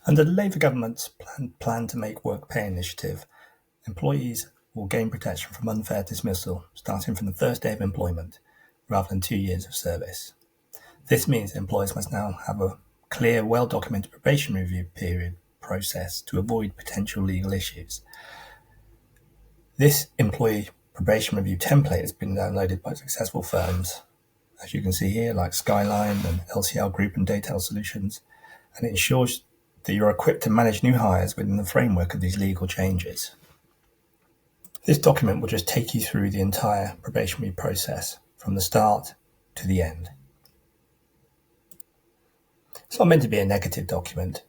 Under the Labour government's plan to make work pay initiative, employees will gain protection from unfair dismissal starting from the first day of employment, rather than 2 years of service. This means employers must now have a clear, well-documented probation review period process to avoid potential legal issues. This employee probation review template has been downloaded by successful firms, as you can see here, like Skyline and LCL Group and Daytel Solutions, and it ensures that you're equipped to manage new hires within the framework of these legal changes. This document will just take you through the entire probationary process from the start to the end. It's not meant to be a negative document.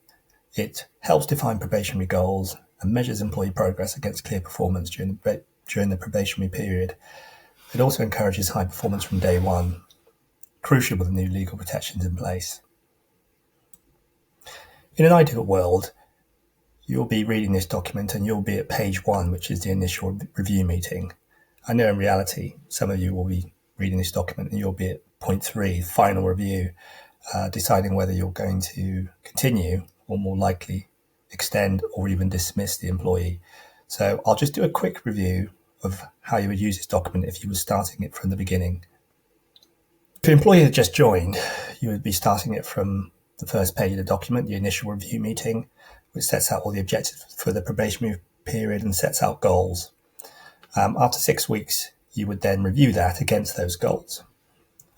It helps define probationary goals and measures employee progress against clear performance during the probationary period. It also encourages high performance from day one, crucial with the new legal protections in place. In an ideal world, you'll be reading this document and you'll be at page 1, which is the initial review meeting. I know in reality, some of you will be reading this document and you'll be at point 3, final review, deciding whether you're going to continue or more likely extend or even dismiss the employee. So I'll just do a quick review of how you would use this document if you were starting it from the beginning. If your employee had just joined, you would be starting it from the first page of the document, the initial review meeting, which sets out all the objectives for the probationary period and sets out goals. After 6 weeks, you would then review that against those goals.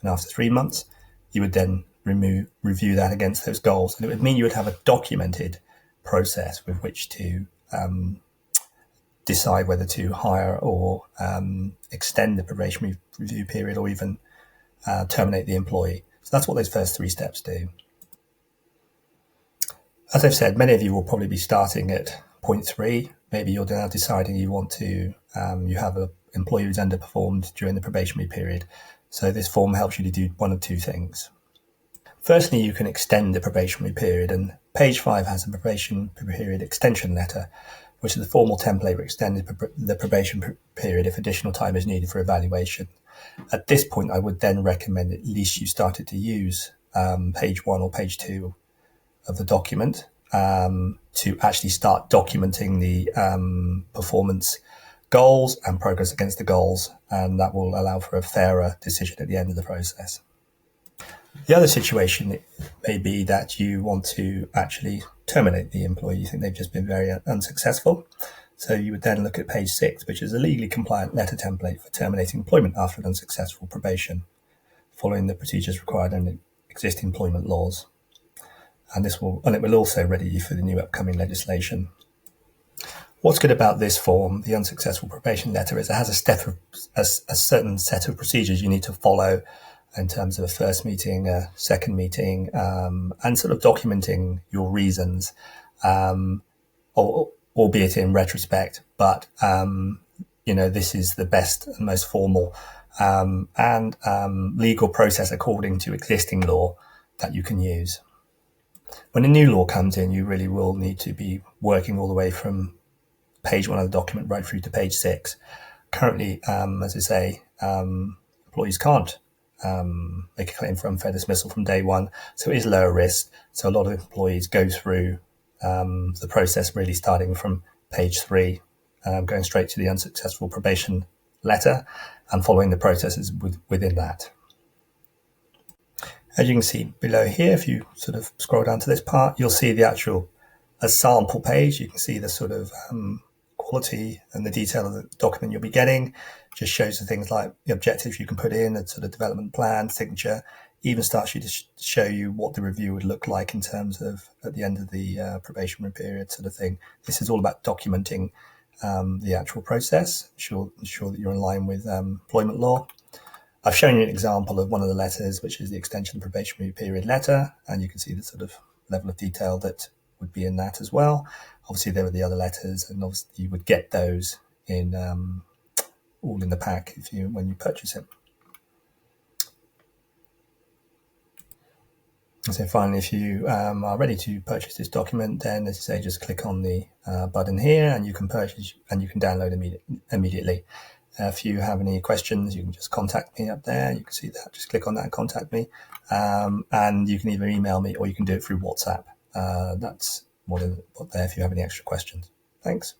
And after 3 months, you would then review that against those goals. And it would mean you would have a documented process with which to decide whether to hire or extend the probationary review period or even terminate the employee. So that's what those first 3 steps do. As I've said, many of you will probably be starting at point 3. Maybe you're now deciding you want to, you have an employee who's underperformed during the probationary period. So this form helps you to do one of 2 things. Firstly, you can extend the probationary period, and page 5 has a probation period extension letter, which is the formal template for extending the probation period if additional time is needed for evaluation. At this point, I would then recommend at least you started to use page 1 or page 2 of the document to actually start documenting the performance goals and progress against the goals, and that will allow for a fairer decision at the end of the process. The other situation may be that you want to actually terminate the employee. You think they've just been very unsuccessful. So you would then look at page 6, which is a legally compliant letter template for terminating employment after an unsuccessful probation, following the procedures required under existing employment laws. And it will also ready you for the new upcoming legislation. What's good about this form, the unsuccessful probation letter, is it has a certain set of procedures you need to follow in terms of a first meeting, a second meeting, and sort of documenting your reasons, albeit in retrospect. But this is the best and most formal and legal process according to existing law that you can use. When a new law comes in, you really will need to be working all the way from page 1 of the document right through to page 6. Currently, as I say, employees can't make a claim for unfair dismissal from day 1, so it is lower risk. So a lot of employees go through the process really starting from page 3, going straight to the unsuccessful probation letter and following the processes within that. As you can see below here, if you sort of scroll down to this part, you'll see the actual sample page. You can see the sort of quality and the detail of the document you'll be getting. Just shows the things like the objectives you can put in, a sort of development plan, signature, even starts you to show you what the review would look like in terms of at the end of the probationary period sort of thing. This is all about documenting the actual process, ensure that you're in line with employment law. I've shown you an example of one of the letters, which is the extension of probationary period letter, and you can see the sort of level of detail that would be in that as well. Obviously, there are the other letters, and obviously you would get those in all in the pack when you purchase it. And so finally, if you are ready to purchase this document, then as I say, just click on the button here, and you can purchase and you can download immediately. If you have any questions, you can just contact me up there. You can see that. Just click on that and contact me. And you can either email me or you can do it through WhatsApp. That's more than there if you have any extra questions. Thanks.